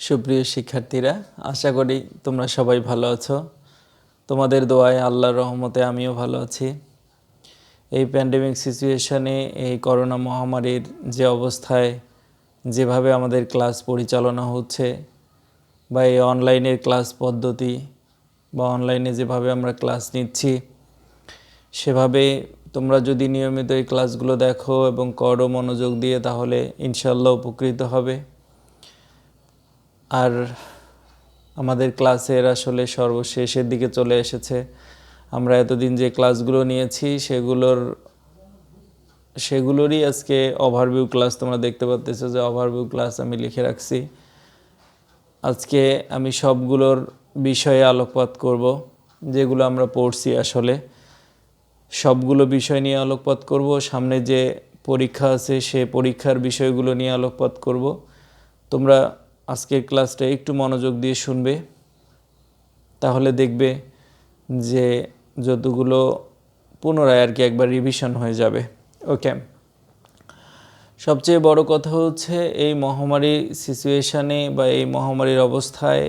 সুপ্রিয় শিক্ষার্থীরা, আশা করি তোমরা সবাই ভালো আছো। তোমাদের দোয়ায় আল্লাহর রহমতে আমিও ভালো আছি। এই প্যান্ডেমিক সিচুয়েশনে, এই করোনা মহামারীর যে অবস্থায় যেভাবে আমাদের ক্লাস পরিচালনা হচ্ছে বা এই অনলাইনের ক্লাস পদ্ধতি বা অনলাইনে যেভাবে আমরা ক্লাস নিচ্ছি, সেভাবে তোমরা যদি নিয়মিত এই ক্লাসগুলো দেখো এবং করো মনোযোগ দিয়ে, তাহলে ইনশাল্লাহ উপকৃত হবে। আর আমাদের ক্লাসের আসলে সর্বশেষের দিকে চলে এসেছে। আমরা এতদিন যে ক্লাসগুলো নিয়েছি সেগুলোরই আজকে ওভারভিউ ক্লাস তোমরা দেখতে পাচ্তেছো, যে ওভারভিউ ক্লাস আমি লিখে রাখছি। আজকে আমি সবগুলোর বিষয়ে আলোকপাত করব, যেগুলো আমরা পড়ছি। আসলে সবগুলো বিষয় নিয়ে আলোকপাত করব। সামনে যে পরীক্ষা আছে সে পরীক্ষার বিষয়গুলো নিয়ে আলোকপাত করব। তোমরা আজকের ক্লাসটা একটু মনোযোগ দিয়ে শুনবে, তাহলে দেখবে যে যতগুলো পুনরায় আর কি একবার রিভিশন হয়ে যাবে। ওকে, সবচেয়ে বড় কথা হচ্ছে এই মহামারী সিচুয়েশানে বা এই মহামারীর অবস্থায়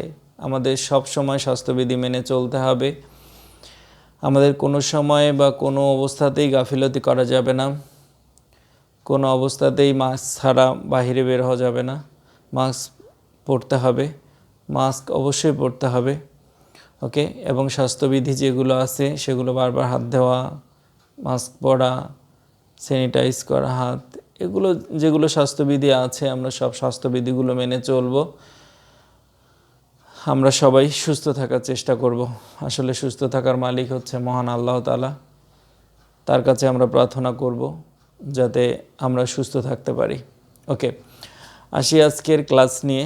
আমাদের সব সময় স্বাস্থ্যবিধি মেনে চলতে হবে। আমাদের কোনো সময় বা কোনো অবস্থাতেই গাফিলতি করা যাবে না। কোনো অবস্থাতেই মাস্ক ছাড়া বাহিরে বের হওয়া যাবে না। মাস্ক পরতে হবে, মাস্ক অবশ্যই পরতে হবে। ওকে, এবং স্বাস্থ্যবিধি যেগুলো আছে সেগুলো বারবার হাত দেওয়া, মাস্ক পরা, স্যানিটাইজ করা হাত, এগুলো যেগুলো স্বাস্থ্যবিধি আছে আমরা সব স্বাস্থ্যবিধিগুলো মেনে চলব। আমরা সবাই সুস্থ থাকার চেষ্টা করব। আসলে সুস্থ থাকার মালিক হচ্ছে মহান আল্লাহ তাআলা। তার কাছে আমরা প্রার্থনা করব যাতে আমরা সুস্থ থাকতে পারি। ওকে, আসি আজকের ক্লাস নিয়ে।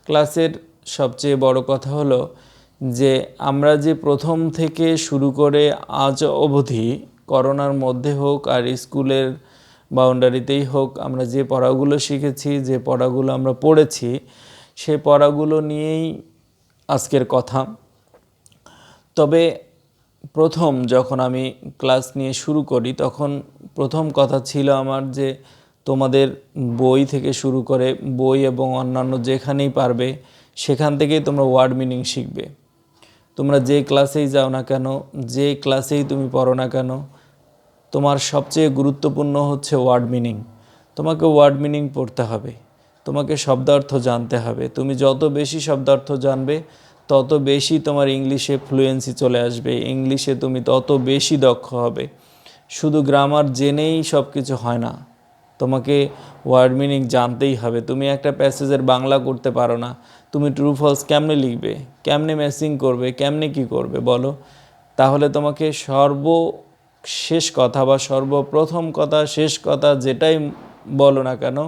ক্লাসের সবচেয়ে বড় কথা হলো যে আমরা যে প্রথম থেকে শুরু করে আজ অবধি, করোনার মধ্যে হোক আর স্কুলের বাউন্ডারিতেই হোক, আমরা যে পড়াগুলো শিখেছি, যে পড়াগুলো আমরা পড়েছি, সেই পড়াগুলো নিয়েই আজকের কথা। তবে প্রথম যখন আমি ক্লাস নিয়ে শুরু করি, তখন প্রথম কথা ছিল আমার যে তোমাদের বই থেকে শুরু করে, বই এবং অন্যান্য যেখানেই পারবে সেখান থেকেই তোমরা ওয়ার্ড মিনিং শিখবে। তোমরা যে ক্লাসেই যাও না কেন, যে ক্লাসেই তুমি পড়ো না কেন, তোমার সবচেয়ে গুরুত্বপূর্ণ হচ্ছে ওয়ার্ড মিনিং। তোমাকে ওয়ার্ড মিনিং পড়তে হবে, তোমাকে শব্দার্থ জানতে হবে। তুমি যত বেশি শব্দার্থ জানবে তত বেশি তোমার ইংলিশে ফ্লুয়েন্সি চলে আসবে, ইংলিশে তুমি তত বেশি দক্ষ হবে। শুধু গ্রামার জেনেই সব কিছু হয় না, তোমাকে ওয়ার্ড মিনিং জানতেই হবে। তুমি একটা প্যাসেজের বাংলা করতে পারো না, তুমি ট্রু ফলস কেমনে লিখবে, কেমনে ম্যাচিং করবে, কেমনে কি করবে বলো? তাহলে তোমাকে সর্বশেষ কথা বা সর্বপ্রথম কথা, শেষ কথা যেটাই বলো না কেন,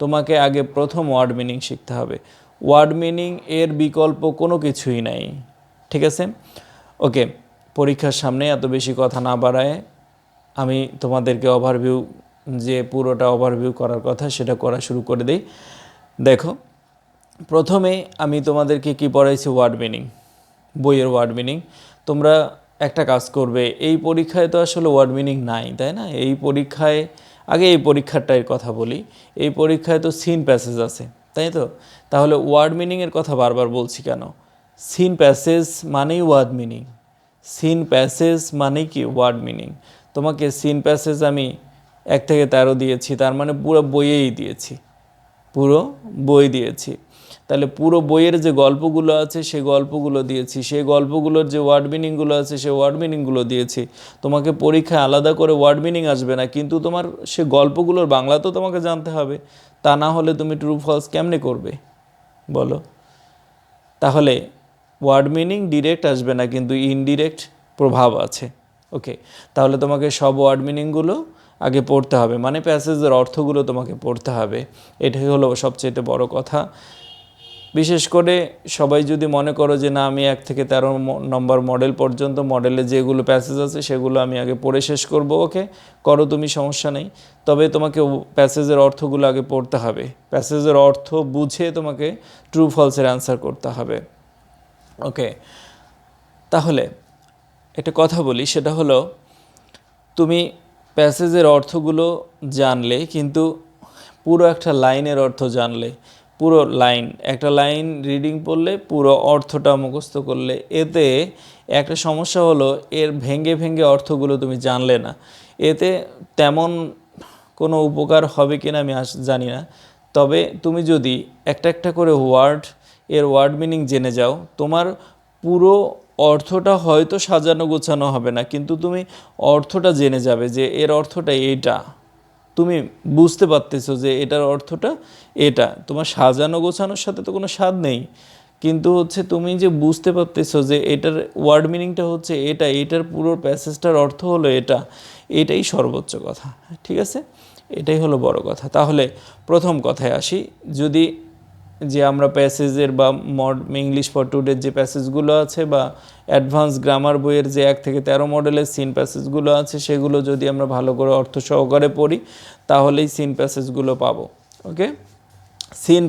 তোমাকে আগে প্রথম ওয়ার্ড মিনিং শিখতে হবে। ওয়ার্ড মিনিং এর বিকল্প কোনো কিছুই নাই, ঠিক আছে? ওকে, পরীক্ষার সামনে এত বেশি কথা না বাড়ায় আমি তোমাদেরকে ওভারভিউ, যে পুরোটা ওভারভিউ করার কথা সেটা করা শুরু করে দিই। দেখো, প্রথমে আমি তোমাদেরকে কি পড়াইছি? ওয়ার্ড মিনিং, বইয়ের ওয়ার্ড মিনিং। তোমরা একটা কাজ করবে, এই পরীক্ষায় তো আসলে ওয়ার্ড মিনিং নাই, তাই না? এই পরীক্ষায়, আগে এই পরীক্ষাটার কথা বলি, এই পরীক্ষায় তো সিন প্যাসেজ আছে, তাই তো? তাহলে ওয়ার্ড মিনিংয়ের কথা বারবার বলছি কেন? সিন প্যাসেজ মানেই ওয়ার্ড মিনিং। সিন প্যাসেজ মানে কি? Word meaning. তোমাকে সিন প্যাসেজ আমি 1 থেকে 13 দিয়েছি, তার মানে পুরো বইয়েই দিয়েছি, পুরো বই দিয়েছি। তাহলে পুরো বইয়ের যে গল্পগুলো আছে সেই গল্পগুলো দিয়েছি, সেই গল্পগুলোর যে ওয়ার্ড মিনিংগুলো আছে সেই ওয়ার্ড মিনিংগুলো দিয়েছি। তোমাকে পরীক্ষায় আলাদা করে ওয়ার্ড মিনিং আসবে না, কিন্তু তোমার সে গল্পগুলোর বাংলা তো তোমাকে জানতে হবে। তা না হলে তুমি ট্রু ফলস কেমনে করবে বলো? তাহলে ওয়ার্ড মিনিং ডিরেক্ট আসবে না, কিন্তু ইনডিরেক্ট প্রভাব আছে। ওকে, তাহলে তোমাকে সব ওয়ার্ড মিনিংগুলো আগে পড়তে হবে, মানে প্যাসেজের অর্থগুলো তোমাকে পড়তে হবে। এটাই হলো সবচেয়ে বড় কথা। বিশেষ করে সবাই যদি মনে করো যে না, আমি 1 থেকে 13 নম্বর মডেল পর্যন্ত, মডেলে যেগুলো প্যাসেজ আছে সেগুলো আমি আগে পড়ে শেষ করব, ওকে করো তুমি, সমস্যা নেই। তবে তোমাকে প্যাসেজের অর্থগুলো আগে পড়তে হবে। প্যাসেজের অর্থ বুঝে তোমাকে ট্রু ফলসের অ্যান্সার করতে হবে। ওকে, তাহলে একটা কথা বলি, সেটা হলো তুমি প্যাসেজের অর্থগুলো জানলে, কিন্তু পুরো একটা লাইনের অর্থ জানলে, পুরো লাইন, একটা লাইন রিডিং পড়লে পুরো অর্থটা মুখস্থ করলে। এতে একটা সমস্যা হলো এর ভেঙে ভেঙে অর্থগুলো তুমি জানলে না, এতে তেমন কোনো উপকার হবে কিনা আমি জানি না। তবে তুমি যদি একটা একটা করে এর ওয়ার্ড মিনিং জেনে যাও, তোমার পুরো অর্থটা হয়তো সাজানো গোছানো হবে না, কিন্তু তুমি অর্থটা জেনে যাবে যে এর অর্থটা এইটা, তুমি বুঝতে পারতেছো যে এটার অর্থটা এটা। তোমার সাজানো গোছানোর সাথে তো কোনো স্বাদ নেই, কিন্তু হচ্ছে তুমি যে বুঝতে পারতেছো যে এটার ওয়ার্ড মিনিংটা হচ্ছে এটা, এটার পুরো প্যাসেজটার অর্থ হলো এটা, এটাই সর্বোচ্চ কথা। ঠিক আছে, এটাই হলো বড় কথা। তাহলে প্রথম কথায় আসি, যদি যে আমরা প্যাসেজের বা ইংলিশ ফর টুডের যে প্যাসেজগুলো আছে বা অ্যাডভান্স গ্রামার বইয়ের যে 1 থেকে 13 মডেলের সিন প্যাসেজগুলো আছে, সেগুলো যদি আমরা ভালো করে অর্থ সহকারে পড়ি তাহলেই সিন প্যাসেজগুলো পাবো। ওকে, সিন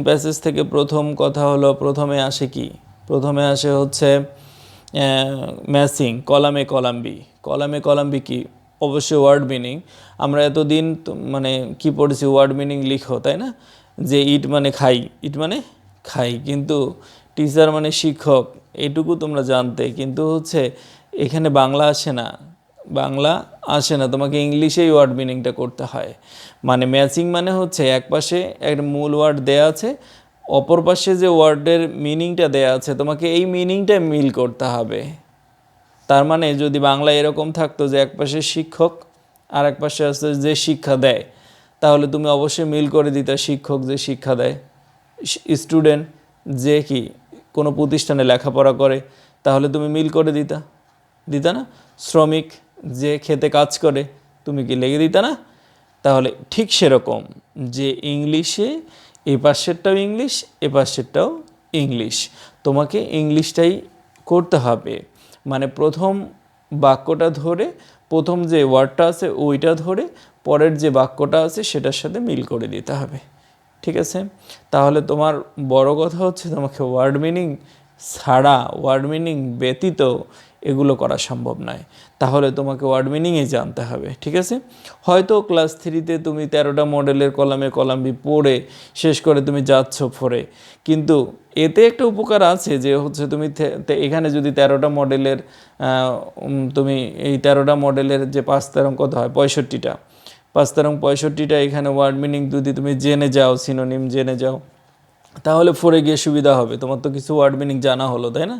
প্যাসেজ থেকে প্রথম কথা হলো, প্রথমে আসে কি, প্রথমে আসে হচ্ছে ম্যাচিং, কলামে কলাম বি কি, অবশ্যই ওয়ার্ড মিনিং। আমরা এতদিন মানে কি পড়েছি, ওয়ার্ড মিনিং লিখো, তাই না, যে ইট মানে খাই, কিন্তু টিচার মানে শিক্ষক, এটুকু তোমরা জানতে, কিন্তু হচ্ছে এখানে বাংলা আসে না, তোমাকে ইংলিশেই ওয়ার্ড মিনিংটা করতে হয়। মানে ম্যাচিং মানে হচ্ছে এক পাশে একটা মূল ওয়ার্ড দেয়া আছে, অপর পাশে যে ওয়ার্ডের মিনিংটা দেয়া আছে, তোমাকে এই মিনিংটা মিল করতে হবে। তার মানে যদি বাংলা এরকম থাকতো যে এক পাশে শিক্ষক আর এক পাশে আছে যে শিক্ষা দেয়, তাহলে তুমি অবশ্যই মিল করে দিতা, শিক্ষক যে শিক্ষা দেয়, স্টুডেন্ট যে কি কোনো প্রতিষ্ঠানে লেখাপড়া করে, তাহলে তুমি মিল করে দিতা না, শ্রমিক যে খেতে কাজ করে, তুমি কি লেগে দিতা না। তাহলে ঠিক সেরকম যে ইংলিশে এ পাশেরটাও ইংলিশ, এ পাশেরটাও ইংলিশ, তোমাকে ইংলিশটাই করতে হবে। মানে প্রথম বাক্যটা ধরে, প্রথম যে ওয়ার্ডটা আছে ওইটা ধরে পরের যে বাক্যটা আছে সেটার সাথে মিল করে দিতে হবে। ঠিক আছে, তাহলে তোমার বড় কথা হচ্ছে তোমাকে ওয়ার্ড মিনিং ছাড়া, ওয়ার্ড মিনিং ব্যতীত এগুলো করা সম্ভব নয়, তাহলে তোমাকে ওয়ার্ড মিনিংই জানতে হবে। ঠিক আছে, হয়তো ক্লাস 3-তে তুমি 13টা মডেলের কলামে পড়ে শেষ করে তুমি যাচ্ছ 4-এ, কিন্তু এতে একটা উপকার আছে যে হচ্ছে তুমি এখানে যদি 13টা মডেলের তুমি এই 13টা মডেলের যে 5-13 কত হয়, 65টা, 5-65টা এখানে ওয়ার্ড মিনিং যদি তুমি জেনে যাও, সিনোনিম জেনে যাও, তাহলে 4-এ গিয়ে সুবিধা হবে, তোমার তো কিছু ওয়ার্ড মিনিং জানা হলো, তাই না।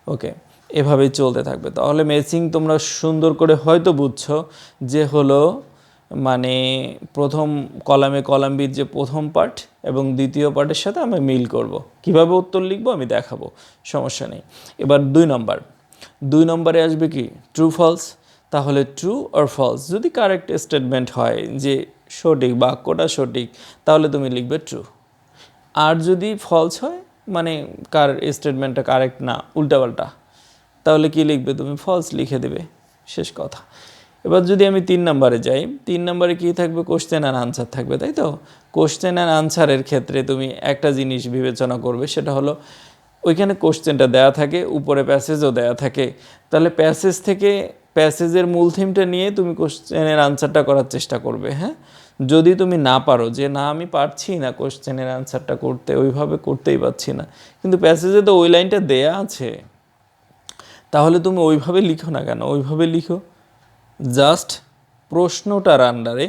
ওকে, এভাবেই চলতে থাকবে। তাহলে ম্যাচিং তোমরা সুন্দর করে হয়তো বুঝছো যে হলো মানে প্রথম কলামবির যে প্রথম পার্ট এবং দ্বিতীয় পার্টের সাথে আমি মিল করব। কিভাবে উত্তর লিখবো আমি দেখাবো, সমস্যা নেই। এবার 2 নম্বরে আসবে কি, ট্রু ফলস। তাহলে ট্রু আর ফলস যদি কারেক্ট স্টেটমেন্ট হয়, যে সঠিক বাক্যটা সঠিক, তাহলে তুমি লিখবে ট্রু। আর যদি ফলস হয় মানে কার স্টেটমেন্টটা কারেক্ট না, উল্টাপাল্টা, তাহলে কি লিখবে, তুমি ফলস লিখে দেবে, শেষ কথা। এবার যদি আমি 3 নম্বরে যাই, 3 নম্বরে কী থাকবে, কোশ্চেন আর আনসার থাকবে, তাই তো। কোশ্চেন আর আনসারের ক্ষেত্রে তুমি একটা জিনিস বিবেচনা করবে, সেটা হলো ওইখানে কোশ্চেনটা দেয়া থাকে, উপরে প্যাসেজও দেয়া থাকে, তাহলে প্যাসেজের মূল থিমটা নিয়ে তুমি কোশ্চেনের আনসারটা করার চেষ্টা করবে। হ্যাঁ, যদি তুমি না পারো যে না আমি পারছি না কোশ্চেনের আনসারটা করতে, ওইভাবে করতেই পারছি না, কিন্তু প্যাসেজে তো ওই লাইনটা দেয়া আছে, তাহলে তুমি ওইভাবে লিখো না কেন, ওইভাবে লিখো, জাস্ট প্রশ্নটার আন্ডারে,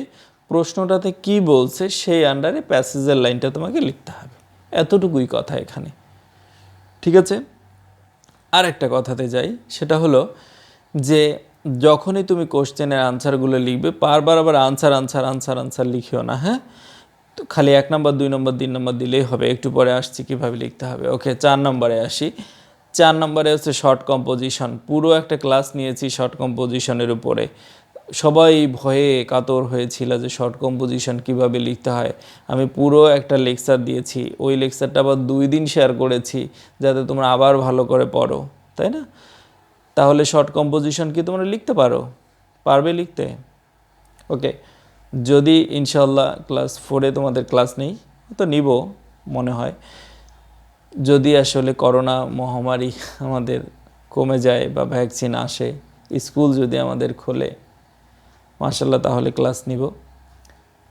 প্রশ্নটাতে কি বলছে সেই আন্ডারে প্যাসেজের লাইনটা তোমাকে লিখতে হবে, এতটুকুই কথা এখানে। ঠিক আছে, আর একটা কথাতে যাই, সেটা হলো যে যখনই তুমি কোশ্চেনের আনসারগুলো লিখবে, বারবার আবার আনসার লিখিও না। হ্যাঁ, তো খালি 1 নম্বর 2 নম্বর 3 নম্বর দিলেই হবে, একটু পরে আসছি কীভাবে লিখতে হবে। ওকে, 4 নম্বরে আসি। 4 নম্বরে হচ্ছে শর্ট কম্পোজিশন। পুরো একটা ক্লাস নিয়েছি শর্ট কম্পোজিশনের উপরে, সবাই ভয়ে কাতর হয়েছিল যে শর্ট কম্পোজিশন কীভাবে লিখতে হয়। আমি পুরো একটা লেকচার দিয়েছি, ওই লেকচারটা আবার 2 দিন শেয়ার করেছি যাতে তোমরা আবার ভালো করে পড়ো, তাই না। তাহলে শর্ট কম্পোজিশন কি তোমরা পারবে লিখতে? ওকে, যদি ইনশাল্লাহ ক্লাস 4-এ তোমাদের ক্লাস নেই, তো নিব মনে হয়, যদি আসলে করোনা মহামারী আমাদের কমে যায় বা ভ্যাকসিন আসে, স্কুল যদি আমাদের খোলে, মাশাআল্লাহ, তাহলে ক্লাস নিব।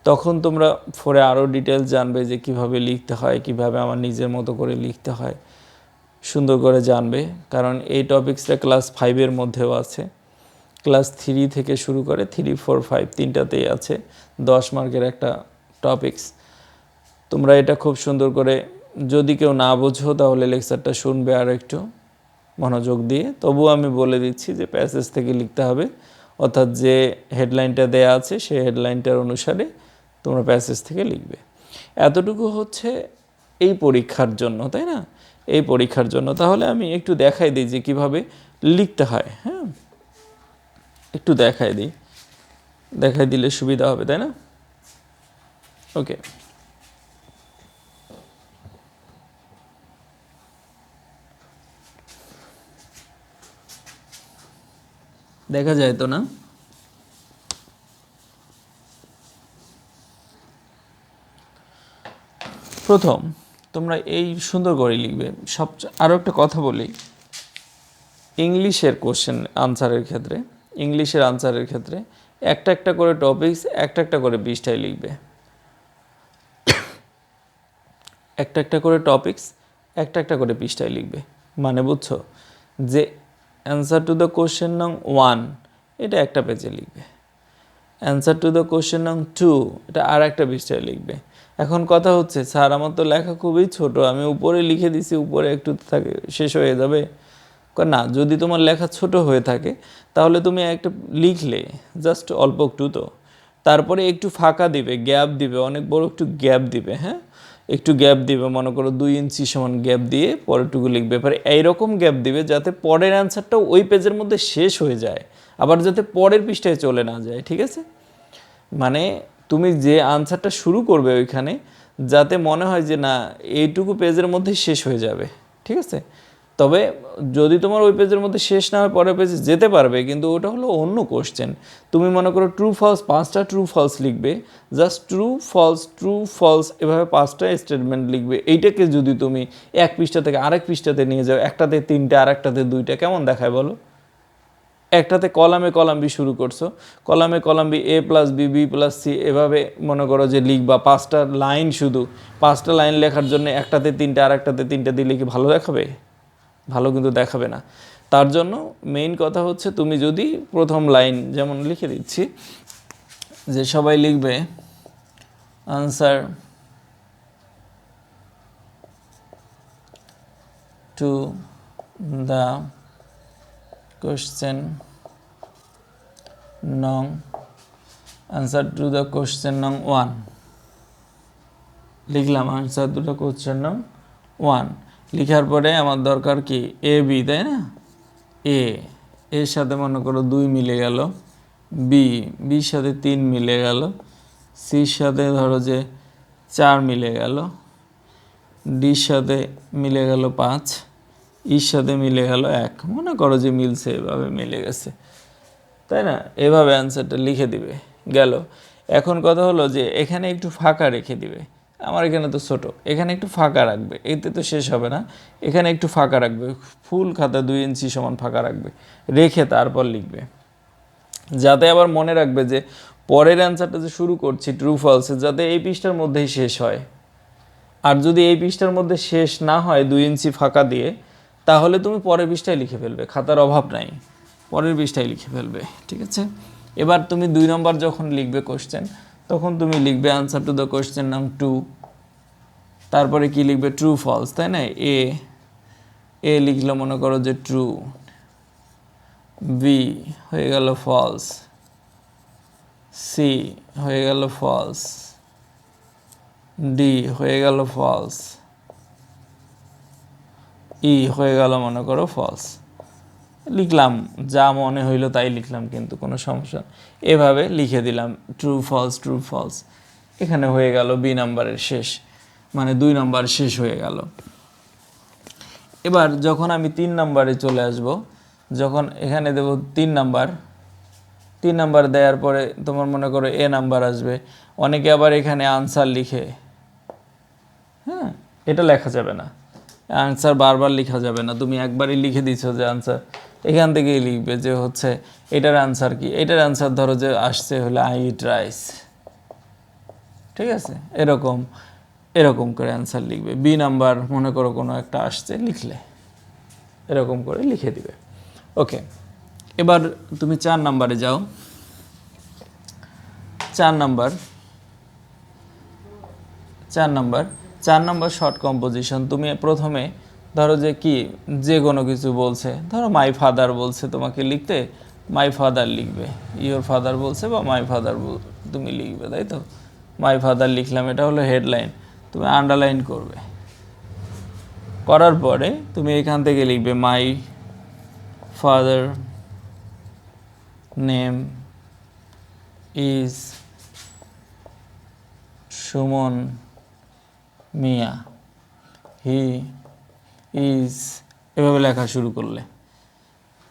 তখন তোমরা 4-এ আরও ডিটেলস জানবে যে কিভাবে লিখতে হয়, কিভাবে আমার নিজের মতো করে লিখতে হয়, সুন্দর করে জানবে। কারণ এই টপিক্সটা ক্লাস 5-এর মধ্যেও আছে, ক্লাস 3 থেকে শুরু করে 3, 4, 5 তিনটাতেই আছে 10 মার্কের একটা টপিক্স। তোমরা এটা খুব সুন্দর করে, যদি কেউ না বোঝো তাহলে লেকচারটা শুনবে আর একটু মনোযোগ দিয়ে। তবুও আমি বলে দিচ্ছি যে প্যাসেজ থেকে লিখতে হবে, অর্থাৎ যে হেডলাইনটা দেয়া আছে সেই হেডলাইনটার অনুসারে তোমরা প্যাসেজ থেকে লিখবে। এতটুকু হচ্ছে এই পরীক্ষার জন্য, তাই না? এই পরীক্ষার জন্য। তাহলে আমি একটু দেখাই দিই যে কীভাবে লিখতে হয়। হ্যাঁ, একটু দেখাই দিলে সুবিধা হবে, তাই না? ওকে, দেখা যায় তো না? প্রথম তোমরা এই সুন্দর করে লিখবে। আরও একটা কথা বলি, ইংলিশের কোশ্চেন আনসারের ক্ষেত্রে, একটা একটা করে টপিকস একটা একটা করে পৃষ্ঠায় লিখবে। একটা একটা করে টপিকস একটা একটা করে পৃষ্ঠায় লিখবে। মানে বুঝছো? যে অ্যান্সার টু দ্য কোশ্চেন নং 1 এটা একটা পেজে লিখবে, অ্যান্সার টু দ্য কোশ্চেন নং 2 এটা আর একটা পৃষ্ঠায় লিখবে। এখন কথা হচ্ছে, স্যার আমার তো লেখা খুবই ছোট, আমি উপরে লিখে দিছি, উপরে একটু থাকে শেষ হয়ে যাবে। না, যদি তোমার লেখা ছোট হয়ে থাকে তাহলে তুমি একটা লিখলে জাস্ট অল্প একটু, তো তারপরে একটু ফাঁকা দিবে, গ্যাপ দিবে, অনেক বড় একটু গ্যাপ দিবে। হ্যাঁ, একটু গ্যাপ দিবে, মনে করো 2 ইঞ্চি সমান গ্যাপ দিয়ে পরেরটুকু লিখবে। পরে এইরকম গ্যাপ দিবে যাতে পরের অ্যান্সারটাও ওই পেজের মধ্যে শেষ হয়ে যায়, আবার যাতে পরের পৃষ্ঠায় চলে না যায়। ঠিক আছে? মানে তুমি যে আনসারটা শুরু করবে ওইখানে যাতে মনে হয় যে না এইটুকু পেজের মধ্যে শেষ হয়ে যাবে। ঠিক আছে? তবে যদি তোমার ওই পেজের মধ্যে শেষ না হয় পরের পেজে যেতে পারবে, কিন্তু ওটা হলো অন্য কোশ্চেন। তুমি মনে করো ট্রু ফলস 5টা ট্রু ফলস লিখবে, জাস্ট ট্রু ফলস এভাবে 5টা স্টেটমেন্ট লিখবে। এইটাকে যদি তুমি এক পৃষ্ঠা থেকে আরেক পৃষ্ঠাতে নিয়ে যাও, একটাতে 3টে আর একটাতে 2টা, কেমন দেখায় বলো? একটাতে কলাম বি শুরু করছো, column B A + B B + C এভাবে মনে করো যে লিখবা 5টা লাইন। শুধু 5টা লাইন লেখার জন্য একটাতে 3টে আর একটাতে 3টে দিলে কি ভালো দেখাবে? ভালো কিন্তু দেখাবে না। তার জন্য মেইন কথা হচ্ছে, তুমি যদি প্রথম লাইন যেমন লিখে দিচ্ছি যে সবাই লিখবে আনসার টু দ্য কোশ্চেন নং 1 লিখলাম। আনসার টু দ্য কোশ্চেন নং 1 লিখার পরে আমার দরকার কি AB, তাই না? এর সাথে মনে করো 2 মিলে গেল, বির সাথে 3 মিলে গেল, সির সাথে ধরো যে 4 মিলে গেল, ডির সাথে মিলে গেল 5, ইর সাথে মিলে গেল 1। মনে করো যে মিলছে, এভাবে মিলে গেছে, তাই না? এভাবে অ্যান্সারটা লিখে দিবে, গেল। এখন কথা হলো যে এখানে একটু ফাঁকা রেখে দিবে। আমার এখানে তো ছোট, এখানে একটু ফাঁকা রাখবে, এতে তো শেষ হবে না। এখানে একটু ফাঁকা রাখবে, ফুল খাতা 2 ইঞ্চি সমান ফাঁকা রাখবে, রেখে তারপর লিখবে। যাতে আবার মনে রাখবে যে পরের অ্যান্সারটা যে শুরু করছি ট্রু ফলসে, যাতে এই পৃষ্ঠার মধ্যেই শেষ হয়। আর যদি এই পৃষ্ঠার মধ্যে শেষ না হয় 2 ইঞ্চি ফাঁকা দিয়ে, তাহলে তুমি পরের পৃষ্ঠায় লিখে ফেলবে, খাতার অভাব নাই, পরের পৃষ্ঠায় লিখে ফেলবে। ঠিক আছে? এবার তুমি 2 নম্বর যখন লিখবে কোশ্চেন, তখন তুমি লিখবে আনসার টু দ্য কোশ্চেন নং 2, তারপরে কি লিখবে? ট্রু ফলস, তাই না? এ লিখলো মনে করো যে ট্রু, বি হয়ে গেল ফলস, সি হয়ে গেল ফলস, ডি হয়ে গেল ফলস, ই হয়ে গেল মনে করো ফলস। লিখলাম, যা মনে হইলো তাই লিখলাম, কিন্তু কোনো সমস্যা। এভাবে লিখে দিলাম ট্রু ফলস। এখানে হয়ে গেল বি নাম্বারের শেষ, মানে 2 নাম্বার শেষ হয়ে গেল। এবার যখন আমি 3 নাম্বারে চলে আসব, যখন এখানে দেব 3 নাম্বার দেওয়ার পরে তোমার মনে করো এ নাম্বার আসবে। অনেকে আবার এখানে আনসার লিখে, হ্যাঁ, এটা লেখা যাবে না, আনসার বারবার লেখা যাবে না। তুমি একবারই লিখে দিছো যে আনসার, এখান থেকেই লিখবে যে হচ্ছে এটার আনসার কি। এটার আনসার ধরো যে আসছে হলো আই ইট রাইস, ঠিক আছে, এরকম এরকম করে অ্যান্সার লিখবে। বি নাম্বার মনে করো কোনো একটা আসছে, লিখলে এরকম করে লিখে দিবে। ওকে, এবার তুমি 4 নাম্বারে যাও। 4 নাম্বার শর্ট কম্পোজিশন। তুমি প্রথমে ধরো যে কি, যে কোনো কিছু বলছে, ধরো মাই ফাদার বলছে তোমাকে লিখতে, মাই ফাদার লিখবে। ইওর ফাদার বলছে বা মাই ফাদার তুমি লিখবে, তাই তো? মাই ফাদার লিখলাম, এটা হলো হেডলাইন। তুমি আন্ডারলাইন করবে, করার পরে তুমি এখান থেকে লিখবে my father name is Suman Mia, he is, এভাবে লেখা শুরু করলে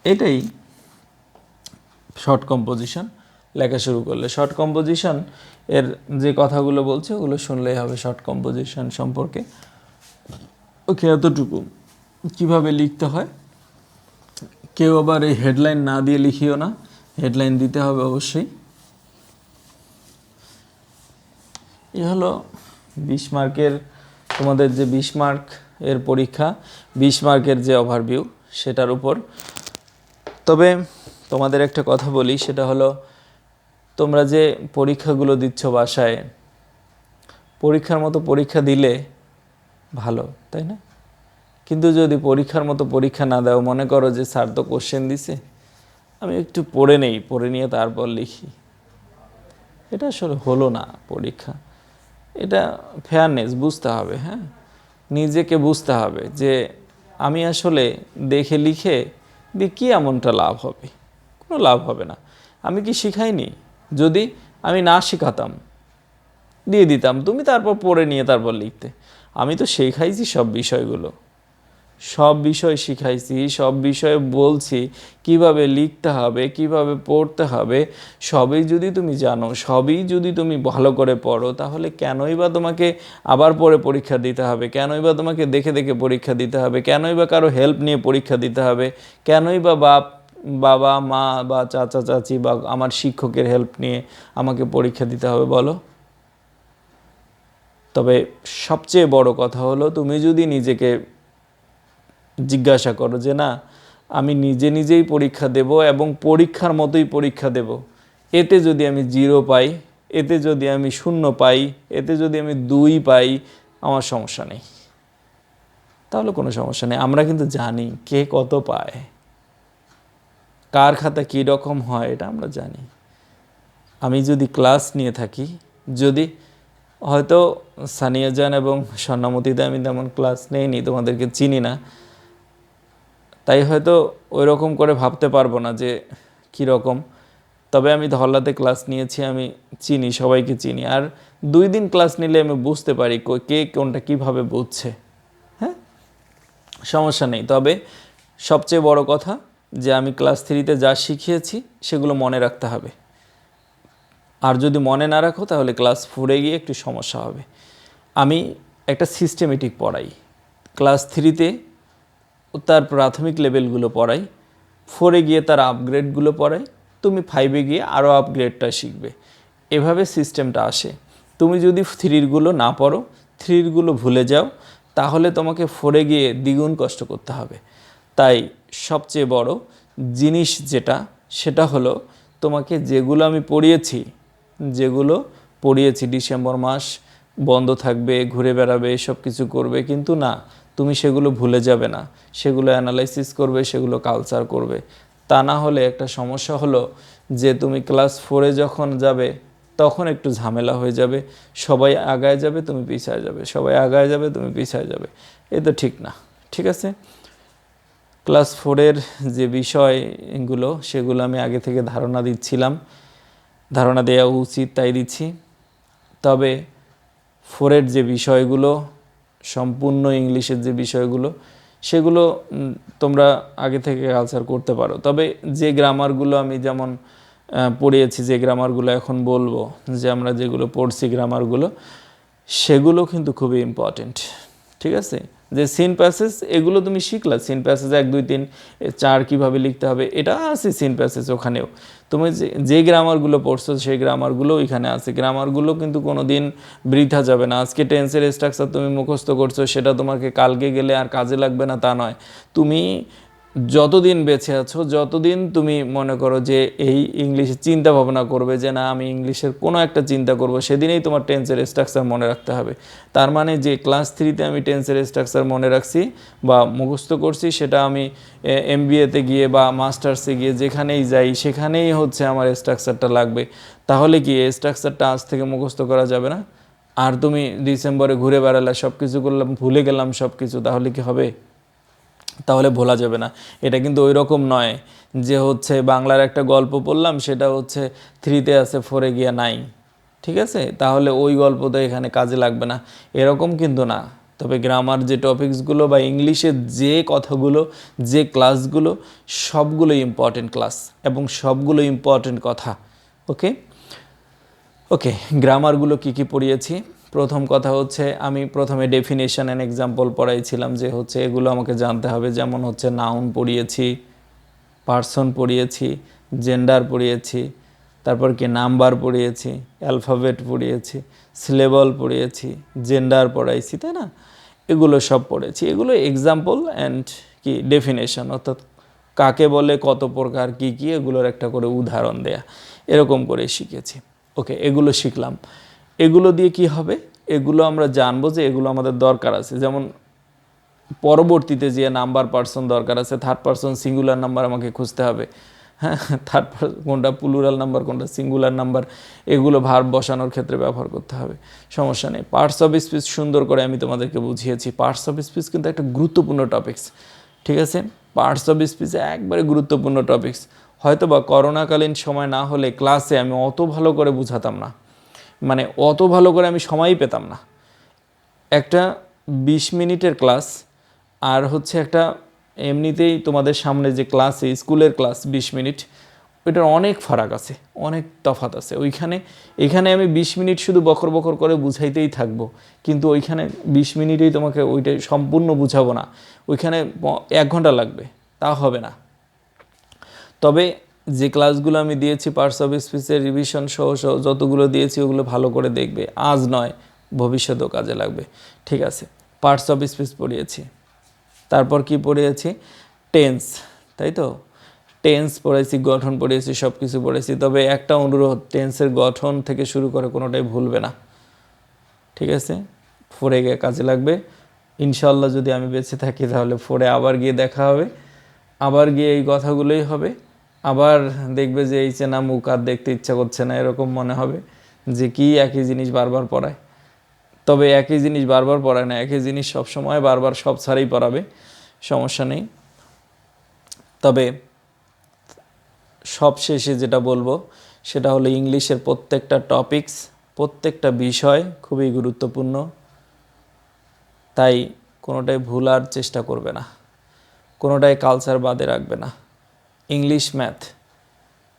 এটাই শর্ট কম্পোজিশন। লেখা শুরু করলে শর্ট কম্পোজিশন এর যে কথাগুলো বলছে ওগুলো শুনলেই হবে শর্ট কম্পোজিশন সম্পর্কে। ওকে, এতটুকু কিভাবে লিখতে হয়। কেউ আবার এই হেডলাইন না দিয়ে লিখিও না, হেডলাইন দিতে হবে অবশ্যই। এ হলো 20 মার্কের, তোমাদের যে 20 মার্ক এর পরীক্ষা, 20 মার্কের যে ওভারভিউ সেটার উপর। তবে তোমাদের একটা কথা বলি, সেটা হলো তোমরা যে পরীক্ষাগুলো দিচ্ছ বাসায়, পরীক্ষার মতো পরীক্ষা দিলে ভালো, তাই না? কিন্তু যদি পরীক্ষার মতো পরীক্ষা না দাও, মনে করো যে স্যার তো কোশ্চেন দিছে, আমি একটু পড়ে নেই, পড়ে নিয়ে তারপর লিখি, এটা আসলে হলো না পরীক্ষা। এটা ফেয়ারনেস বুঝতে হবে, হ্যাঁ, নিজেকে বুঝতে হবে যে আমি আসলে দেখে লিখে দিয়ে কী এমনটা লাভ হবে? কোনো লাভ হবে না। আমি কি শিখাইনি? যদি আমি না শেখাতাম, দিয়ে দিতাম, তুমি তারপর পড়ে নিয়ে তারপর লিখতে। আমি তো শেখাইছি সব বিষয়গুলো, সব বিষয় শিখাইছি, সব বিষয়ে বলছি কিভাবে লিখতে হবে, কিভাবে পড়তে হবে। সবই যদি তুমি জানো, সবই যদি তুমি ভালো করে পড়ো, তাহলে কেনই বা তোমাকে আবার পরে পরীক্ষা দিতে হবে? কেনই বা তোমাকে দেখে দেখে পরীক্ষা দিতে হবে? কেনই বা কারো হেল্প নিয়ে পরীক্ষা দিতে হবে? কেনই বা বাবা মা বা চাচা চাচি বা আমার শিক্ষকের হেল্প নিয়ে আমাকে পরীক্ষা দিতে হবে বলো? তবে সবচেয়ে বড় কথা হলো, তুমি যদি নিজেকে জিজ্ঞাসা করো যে না, আমি নিজে নিজেই পরীক্ষা দেব এবং পরীক্ষার মতোই পরীক্ষা দেব, এতে যদি আমি 0 পাই, এতে যদি আমি 0 পাই, এতে যদি আমি 2 পাই, আমার সমস্যা নেই, তাহলে কোনো সমস্যা নেই। আমরা কিন্তু জানি কে কত পায়, কার খাতা কী রকম হয়, এটা আমরা জানি। আমি যদি ক্লাস নিয়ে থাকি, যদি হয়তো সানিয়া জান এবং স্বর্ণামতীতে আমি তেমন ক্লাস নেইনি, তোমাদেরকে চিনি না, তাই হয়তো ওই রকম করে ভাবতে পারবো না যে কীরকম। তবে আমি ধল্লাতে ক্লাস নিয়েছি, আমি চিনি, সবাইকে চিনি। আর 2 দিন ক্লাস নিলে আমি বুঝতে পারি কে কোনটা কীভাবে বুঝছে, হ্যাঁ, সমস্যা নেই। তবে সবচেয়ে বড় কথা যে আমি ক্লাস 3তে যা শিখিয়েছি সেগুলো মনে রাখতে হবে। আর যদি মনে না রাখো তাহলে ক্লাস 4-এ গিয়ে একটু সমস্যা হবে। আমি একটা সিস্টেমেটিক পড়াই, ক্লাস 3তে তার প্রাথমিক লেভেলগুলো পড়াই, 4-এ গিয়ে তার আপগ্রেডগুলো পড়াই, তুমি 5-এ গিয়ে আরও আপগ্রেডটা শিখবে। এভাবে সিস্টেমটা আসে। তুমি যদি 3-গুলো না পড়ো, 3-গুলো ভুলে যাও, তাহলে তোমাকে 4-এ গিয়ে দ্বিগুণ কষ্ট করতে হবে। তাই সবচেয়ে বড় জিনিস যেটা, সেটা হলো তোমাকে যেগুলো আমি পড়িয়েছি, ডিসেম্বর মাস বন্ধ থাকবে, ঘুরে বেড়াবে, সব কিছু করবে, কিন্তু না, তুমি সেগুলো ভুলে যাবে না, সেগুলো অ্যানালাইসিস করবে, সেগুলো কালচার করবে। তা না হলে একটা সমস্যা হলো যে তুমি ক্লাস 4-এ যখন যাবে তখন একটু ঝামেলা হয়ে যাবে, সবাই আগায় যাবে, তুমি পিছায় যাবে, সবাই আগায় যাবে, তুমি পিছায় যাবে, এ তো ঠিক না। ঠিক আছে, ক্লাস 4-এর যে বিষয়গুলো সেগুলো আমি আগে থেকে ধারণা দিচ্ছিলাম, ধারণা দেওয়া উচিত তাই দিচ্ছি। তবে 4-এর যে বিষয়গুলো, সম্পূর্ণ ইংলিশের যে বিষয়গুলো, সেগুলো তোমরা আগে থেকে কালচার করতে পারো। তবে যে গ্রামারগুলো আমি যেমন পড়িয়েছি, যে গ্রামারগুলো এখন বলবো, যে আমরা যেগুলো পড়ছি গ্রামারগুলো, সেগুলো কিন্তু খুবই ইম্পর্টেন্ট। ঠিক আছে, যে সিন প্যাসেজ এগুলো তুমি শিখলা, সিন প্যাসেজ 1 2 3 4 কীভাবে লিখতে হবে এটা আছে সিন প্যাসেজ ওখানেও। তুমি যে গ্রামারগুলো পড়ছো সেই গ্রামারগুলো এখানে আছে, গ্রামারগুলো কিন্তু কোনো দিন বৃথা যাবে না। আজকে টেন্সের স্ট্রাকচার তুমি মুখস্থ করছো, সেটা তোমাকে কালকে গেলে আর কাজে লাগবে না তা নয়। তুমি যতদিন বেঁচে আছো, যতদিন তুমি মনে করো যে এই ইংলিশে চিন্তা ভাবনা করবে যে না আমি ইংলিশের কোনো একটা চিন্তা করব, সেদিনেই তোমার টেন্সের স্ট্রাকচার মনে রাখতে হবে। তার মানে যে ক্লাস 3-তে আমি টেন্সের স্ট্রাকচার মনে রাখছি বা মুখস্থ করছি, সেটা আমি MBA-তে গিয়ে বা মাস্টার্সে গিয়ে যেখানেই যাই সেখানেই হচ্ছে আমার স্ট্রাকচারটা লাগবে। তাহলে কি এই স্ট্রাকচারটা আজ থেকে মুখস্থ করা যাবে না? আর তুমি ডিসেম্বরে ঘুরে বেড়ালে, সব কিছু করলাম, ভুলে গেলাম সব কিছু, তাহলে কি হবে? তাহলে ভোলা যাবে না। এটা কিন্তু ওই রকম নয় যে হচ্ছে বাংলার একটা গল্প পড়লাম, সেটা হচ্ছে 3-তে আছে, 4-এ গিয়া নাই, ঠিক আছে, তাহলে ওই গল্প তো এখানে কাজে লাগবে না, এরকম কিন্তু না। তবে গ্রামার যে টপিকসগুলো বা ইংলিশের যে কথাগুলো, যে ক্লাসগুলো, সবগুলো ইম্পর্টেন্ট ক্লাস এবং সবগুলো ইম্পর্টেন্ট কথা। ওকে ওকে, গ্রামারগুলো কি কি পড়িয়েছি? প্রথম কথা হচ্ছে আমি প্রথমে ডেফিনেশন অ্যান্ড এক্সাম্পল পড়াইছিলাম, যে হচ্ছে এগুলো আমাকে জানতে হবে। যেমন হচ্ছে নাউন পড়িয়েছি, পার্সন পড়িয়েছি, জেন্ডার পড়িয়েছি, তারপর কি নাম্বার পড়িয়েছি, অ্যালফাবেট পড়িয়েছি, সিলেবল পড়িয়েছি, জেন্ডার পড়াইছি, তাই না? এগুলো সব পড়েছি। এগুলো এক্সাম্পল অ্যান্ড কি ডেফিনেশন, অর্থাৎ কাকে বলে, কত প্রকার, কি কি, এগুলোর একটা করে উদাহরণ দেয়া, এরকম করে শিখেছি। ওকে, এগুলো শিখলাম। এগুলো দিয়ে কি হবে? এগুলো আমরা জানবো যে এগুলো আমাদের দরকার আছে। যেমন পরবর্তীতে যে নাম্বার পার্সন দরকার আছে, থার্ড পার্সন সিঙ্গুলার নাম্বার আমাকে খুঁজতে হবে, হ্যাঁ, থার্ড কোনটা প্লুরাল নাম্বার, কোনটা সিঙ্গুলার নাম্বার, এগুলো ভার্ব বসানোর ক্ষেত্রে ব্যবহার করতে হবে, সমস্যা নেই। পার্টস অফ স্পিচ সুন্দর করে আমি তোমাদেরকে বুঝিয়েছি। পার্টস অফ স্পিচ কিন্তু একটা গুরুত্বপূর্ণ টপিকস, ঠিক আছে? পার্টস অফ স্পিচ একবারে গুরুত্বপূর্ণ টপিকস। হয়তো বা করোনাকালীন সময় না হলে ক্লাসে আমি অত ভালো করে বুঝাতাম না, মানে অত ভালো করে আমি সময়ই পেতাম না। একটা 20 মিনিটের ক্লাস আর হচ্ছে একটা এমনিতেই তোমাদের সামনে যে ক্লাসে স্কুলের ক্লাস 20 মিনিট, ওইটার অনেক ফারাক আছে, অনেক তফাৎ আছে। এখানে আমি 20 মিনিট শুধু বকর বকর করে বুঝাইতেই থাকবো, কিন্তু ওইখানে 20 মিনিটেই তোমাকে ওইটাই সম্পূর্ণ বুঝাবো না, ওইখানে 1 ঘন্টা লাগবে, তা হবে না। তবে যে ক্লাসগুলো আমি দিয়েছি পার্টস অফ স্পিচের রিভিশন সহ যতগুলো দিয়েছি, ওগুলো ভালো করে দেখবে, আজ নয় ভবিষ্যতেও কাজে লাগবে, ঠিক আছে? পার্টস অফ স্পিচ পড়িয়েছি, তারপর কি পড়িয়েছি? টেন্স, তাই তো? টেন্স পড়েছি, গঠন পড়িয়েছি, সব কিছু পড়েছি। তবে একটা অনুরোধ, টেন্সের গঠন থেকে শুরু করে কোনোটাই ভুলবে না, ঠিক আছে? 4-এ গিয়ে কাজে লাগবে ইনশাল্লাহ। যদি আমি বেঁচে থাকি তাহলে 4-এ আবার গিয়ে দেখা হবে, আবার গিয়ে এই কথাগুলোই হবে। আবার দেখবে যে এই চেনা মুখ আর দেখতে ইচ্ছা করছে না, এরকম মনে হবে যে কি একই জিনিস বারবার পড়ায়। তবে একই জিনিস বারবার পড়ায় না, একই জিনিস সব সময় বারবার সব ছাড়াই পড়াবে, সমস্যা নেই। তবে সবশেষে যেটা বলবো সেটা হলো ইংলিশের প্রত্যেকটা টপিকস, প্রত্যেকটা বিষয় খুবই গুরুত্বপূর্ণ, তাই কোনোটাই ভুলার চেষ্টা করবে না, কোনোটাই কালচার বাদে রাখবে না। ইংলিশ ম্যাথ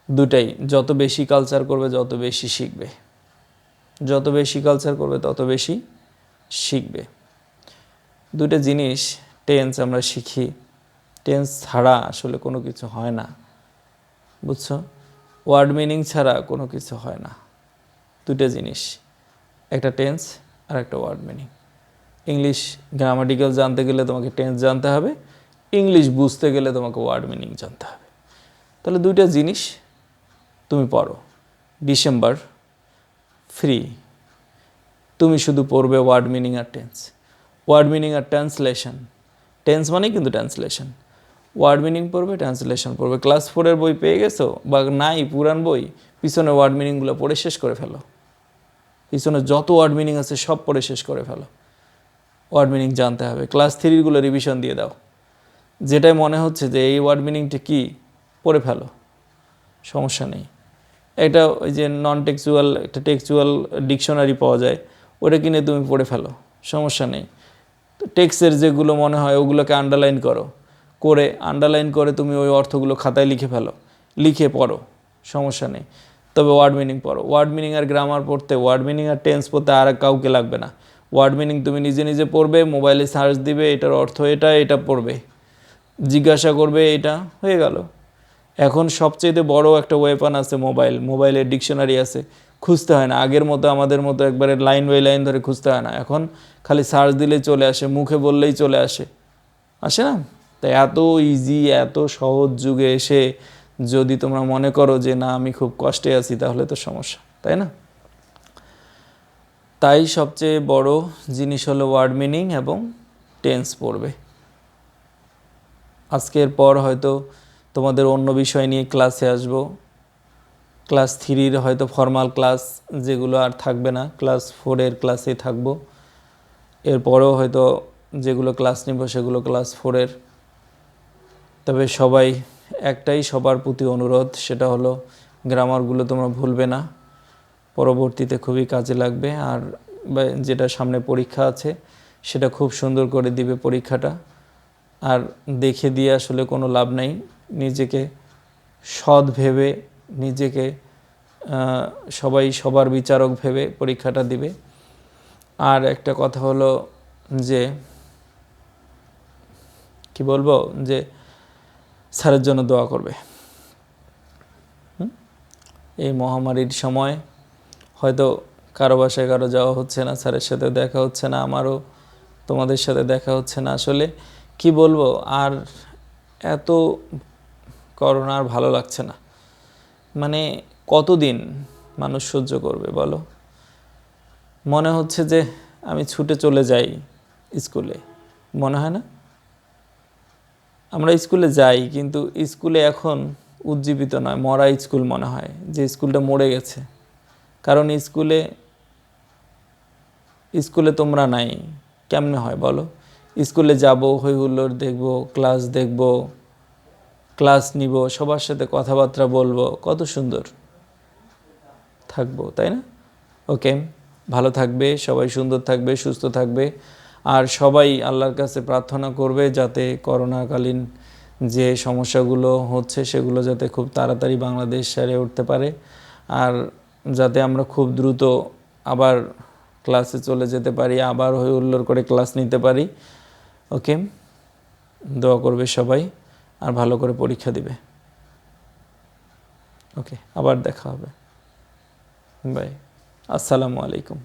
দুটাই, যত বেশি কালচার করবে যত বেশি শিখবে, যত বেশি কালচার করবে তত বেশি শিখবে। দুটো জিনিস টেন্স আমরা শিখি, টেন্স ছাড়া আসলে কোনো কিছু হয় না, বুঝছো? ওয়ার্ড মিনিং ছাড়া কোনো কিছু হয় না। দুটো জিনিস, একটা টেন্স আর একটা ওয়ার্ড মিনিং। ইংলিশ গ্রামাটিক্যাল জানতে গেলে তোমাকে টেন্স জানতে হবে, ইংলিশ বুঝতে গেলে তোমাকে ওয়ার্ড মিনিং জানতে হবে। তাহলে দুইটা জিনিস তুমি পড়ো। ডিসেম্বর ফ্রি, তুমি শুধু পড়বে ওয়ার্ড মিনিং আর টেন্স, ওয়ার্ড মিনিং আর ট্রান্সলেশন। টেন্স মানেই কিন্তু ট্রান্সলেশন, ওয়ার্ড মিনিং পড়বে, ট্রান্সলেশন পড়বে। ক্লাস 4-এর বই পেয়ে গেছো বা নাই পুরান বই, পিছনে ওয়ার্ড মিনিংগুলো পড়ে শেষ করে ফেলো, পিছনে যত ওয়ার্ড মিনিং আছে সব পড়ে শেষ করে ফেলো। ওয়ার্ড মিনিং জানতে হবে। ক্লাস 3-গুলো রিভিশন দিয়ে দাও, যেটাই মনে হচ্ছে যে এই ওয়ার্ড মিনিংটা কী, পড়ে ফেলো, সমস্যা নেই। এটা ওই যে নন টেক্সচুয়াল একটা টেক্সচুয়াল ডিকশনারি পাওয়া যায়, ওটা কিনে তুমি পড়ে ফেলো, সমস্যা নেই। তো টেক্সটের যেগুলো মনে হয় ওগুলোকে আন্ডারলাইন করো, করে আন্ডারলাইন করে তুমি ওই অর্থগুলো খাতায় লিখে ফেলো, লিখে পড়ো, সমস্যা নেই। তবে ওয়ার্ড মিনিং পড়ো। ওয়ার্ড মিনিং আর গ্রামার পড়তে, ওয়ার্ড মিনিং আর টেন্স পড়তে আর কাউকে লাগবে না, ওয়ার্ড মিনিং তুমি নিজে নিজে পড়বে, মোবাইলে সার্চ দিবে, এটার অর্থ এটা, এটা পড়বে, জিজ্ঞাসা করবে, এটা হয়ে গেল। এখন সবচেয়ে বড় একটা ওয়েপন আছে মোবাইল, মোবাইলের ডিকশনারি আছে, খুঁজতে হয় না। আগের মতো আমাদের মতো একবারে লাইন বাই লাইন ধরে খুঁজতে হয় না, এখন খালি সার্চ দিলেই চলে আসে, মুখে বললেই চলে আসে, আসে না? তাই এত ইজি, এত সহজ যুগে এসে যদি তোমরা মনে করো যে না আমি খুব কষ্টে আছি, তাহলে তো সমস্যা, তাই না? তাই সবচেয়ে বড় জিনিস হলো ওয়ার্ড মিনিং এবং টেন্স পড়বে। আজকের পর হয়তো তোমাদের অন্য বিষয় নিয়ে ক্লাসে আসব, ক্লাস 3-র হয়তো ফর্মাল ক্লাস যেগুলো আর থাকবে না, ক্লাস 4-এর ক্লাসেই থাকবো। এরপরেও হয়তো যেগুলো ক্লাস নিব সেগুলো ক্লাস 4-এর। তবে সবাই একটাই সবার প্রতি অনুরোধ, সেটা হলো গ্রামারগুলো তোমরা ভুলবে না, পরবর্তীতে খুবই কাজে লাগবে। আর যেটা সামনে পরীক্ষা আছে সেটা খুব সুন্দর করে দিবে পরীক্ষাটা। আর দেখে দিয়ে আসলে কোনো লাভ নাই, নিজেকে সৎ ভেবে, নিজেকে সবাই সবার বিচারক ভেবে পরীক্ষাটা দিবে। আর একটা কথা হলো যে কি বলবো, যে স্যারের জন্য দোয়া করবে। এই মহামারীর সময় হয়তো কারো বাসায় কারো যাওয়া হচ্ছে না, স্যারের সাথে দেখা হচ্ছে না, আমারও তোমাদের সাথে দেখা হচ্ছে না। আসলে কি বলবো, আর এত করোনা আর ভালো লাগছে না। মানে কতদিন মানুষ সহ্য করবে বলো? মনে হচ্ছে যে আমি ছুটে চলে যাই স্কুলে, মনে হয় না? আমরা স্কুলে যাই, কিন্তু স্কুলে এখন উজ্জীবিত নয়, মরা স্কুল মনে হয়, যে স্কুলটা মরে গেছে। কারণ স্কুলে তোমরা নাই, কেমনে হয় বলো? স্কুলে যাব, হই হুল্লোড় দেখবো, ক্লাস দেখবো, ক্লাস নিব, সবার সাথে কথাবার্তা বলবো, কত সুন্দর থাকবো, তাই না? ওকে, ভালো থাকবে সবাই, সুন্দর থাকবে, সুস্থ থাকবে। আর সবাই আল্লাহর কাছে প্রার্থনা করবে যাতে করোনাকালীন যে সমস্যাগুলো হচ্ছে সেগুলো যাতে খুব তাড়াতাড়ি বাংলাদেশ সেরে উঠতে পারে, আর যাতে আমরা খুব দ্রুত আবার ক্লাসে চলে যেতে পারি, আবার হই হুল্লোড় করে ক্লাস নিতে পারি। ওকে, দোয়া করবে সবাই, আর ভালো করে পরীক্ষা দিবে। ওকে, আবার দেখা হবে, বাই, আসসালামু আলাইকুম।